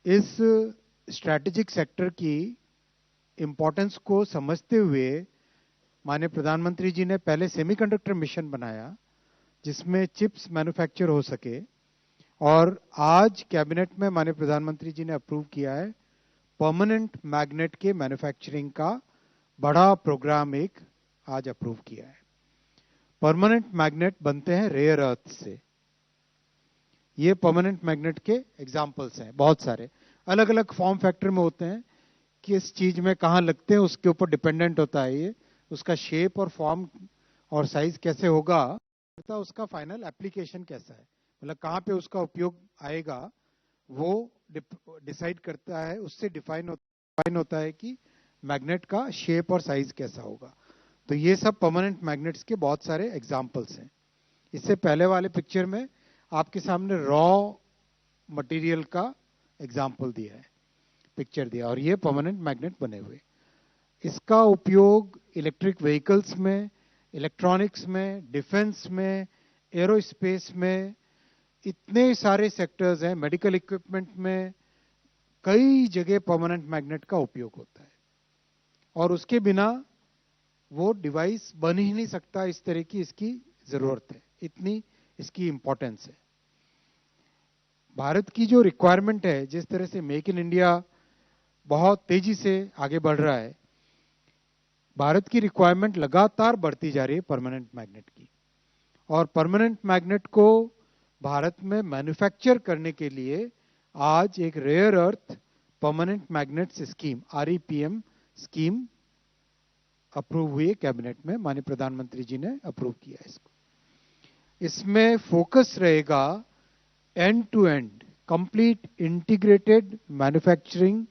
इस strategic sector की importance को समझते हुए माननीय प्रधानमंत्री जी ने पहले सेमीकंडक्टर मिशन बनाया जिसमें चिप्स मैन्युफैक्चर हो सके, और आज कैबिनेट में माननीय प्रधानमंत्री जी ने अप्रूव किया है परमानेंट मैग्नेट के मैन्युफैक्चरिंग का बड़ा प्रोग्राम एक आज अप्रूव किया है। परमानेंट मैग्नेट बनते हैं रेयर अर्थ से। ये परमानेंट मैग्नेट के एग्जाम्पल्स हैं, बहुत सारे अलग अलग फॉर्म फैक्टर में होते हैं। किस चीज में कहाँ लगते हैं उसके ऊपर डिपेंडेंट होता है ये, उसका शेप और फॉर्म और साइज कैसे होगा, उसका फाइनल एप्लीकेशन कैसा है, मतलब कहाँ पे उसका उपयोग आएगा वो डिसाइड करता है। उससे डिफाइन होता है कि मैग्नेट का शेप और साइज कैसा होगा। तो ये सब परमानेंट मैग्नेट्स के बहुत सारे एग्जाम्पल्स हैं। इससे पहले वाले पिक्चर में आपके सामने रॉ मटेरियल का एग्जाम्पल दिया है, पिक्चर दिया, और ये परमानेंट मैग्नेट बने हुए। इसका उपयोग इलेक्ट्रिक व्हीकल्स में, इलेक्ट्रॉनिक्स में, डिफेंस में, एरोस्पेस में, इतने सारे सेक्टर्स हैं, मेडिकल इक्विपमेंट में, कई जगह परमानेंट मैग्नेट का उपयोग होता है। और उसके बिना वो डिवाइस बन ही नहीं सकता, इस तरह की इसकी जरूरत है, इतनी इसकी इंपॉर्टेंस है। भारत की जो रिक्वायरमेंट है, जिस तरह से मेक इन इंडिया बहुत तेजी से आगे बढ़ रहा है, भारत की रिक्वायरमेंट लगातार बढ़ती जा रही है परमानेंट मैग्नेट की। और परमानेंट मैग्नेट को भारत में मैन्युफैक्चर करने के लिए आज एक rare earth permanent magnets scheme REPM scheme approve हुई है कैबिनेट में। माननीय प्रधानमंत्री जी ने अप्रूव किया इसको। इसमें फोकस रहेगा end to end complete integrated manufacturing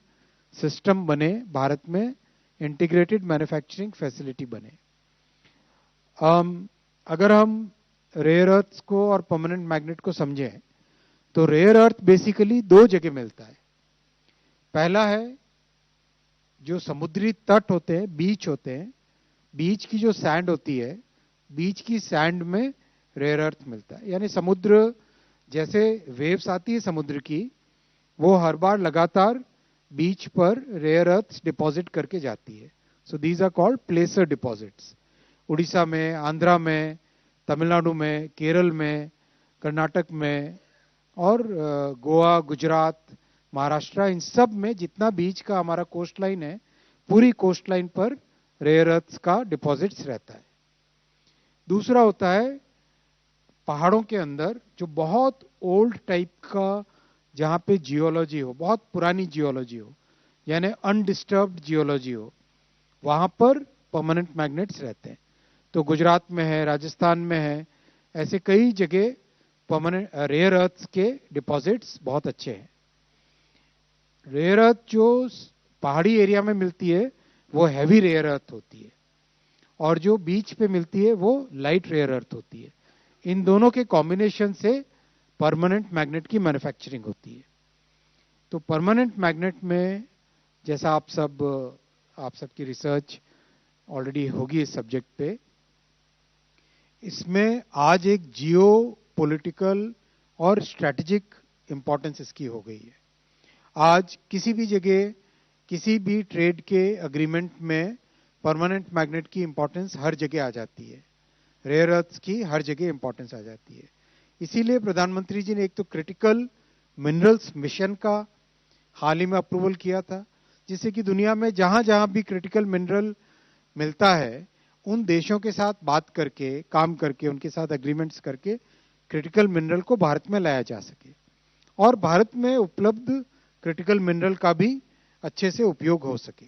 system बने, भारत में इंटीग्रेटेड मैन्युफैक्चरिंग फैसिलिटी बने। अगर हम रेयर अर्थ को और परमानेंट मैग्नेट को समझें तो रेयर अर्थ बेसिकली दो जगह मिलता है। पहला है जो समुद्री तट होते हैं, बीच होते हैं, बीच की जो सैंड होती है, बीच की सैंड में रेयर अर्थ मिलता है। यानी समुद्र जैसे वेव्स आती है समुद्र की, वो हर बार लगातार बीच पर रेयर अर्थ डिपॉजिट करके जाती है। So these are called placer deposits. Orissa में, आंध्रा में, तमिलनाडु में, केरल में, कर्नाटक में, और गोवा, गुजरात, महाराष्ट्र, इन सब में जितना बीच का हमारा कोस्ट लाइन है, पूरी कोस्ट लाइन पर रेयर अर्थ्स का डिपॉजिट्स रहता है। दूसरा होता है पहाड़ों के अंदर जो बहुत ओल्ड टाइप का, जहां पे जियोलॉजी हो, बहुत पुरानी जियोलॉजी हो, यानी अनडिस्टर्ब्ड जियोलॉजी हो, वहां पर परमानेंट मैग्नेट्स रहते हैं। तो गुजरात में है, राजस्थान में है, ऐसे कई जगह परमानेंट रेयर अर्थ्स के डिपॉजिट्स बहुत अच्छे हैं। रेयर अर्थ जो पहाड़ी एरिया में मिलती है वो हैवी रेयर अर्थ होती है, और जो बीच पे मिलती है वो लाइट रेयर अर्थ होती है। इन दोनों के कॉम्बिनेशन से परमानेंट मैग्नेट की मैन्युफैक्चरिंग होती है। तो परमानेंट मैग्नेट में, जैसा आप सबकी रिसर्च ऑलरेडी होगी इस सब्जेक्ट पे, इसमें आज एक जियो पॉलिटिकल और स्ट्रैटेजिक इंपॉर्टेंस इसकी हो गई है। आज किसी भी जगह, किसी भी ट्रेड के अग्रीमेंट में परमानेंट मैग्नेट की इंपॉर्टेंस हर जगह आ जाती है, रेयर अर्थ्स की हर जगह इंपॉर्टेंस आ जाती है। इसीलिए प्रधानमंत्री जी ने एक तो क्रिटिकल मिनरल्स मिशन का हाल ही में अप्रूवल किया था, जिससे कि दुनिया में जहां जहां भी क्रिटिकल मिनरल मिलता है, उन देशों के साथ बात करके, काम करके, उनके साथ एग्रीमेंट्स करके क्रिटिकल मिनरल को भारत में लाया जा सके, और भारत में उपलब्ध क्रिटिकल मिनरल का भी अच्छे से उपयोग हो सके।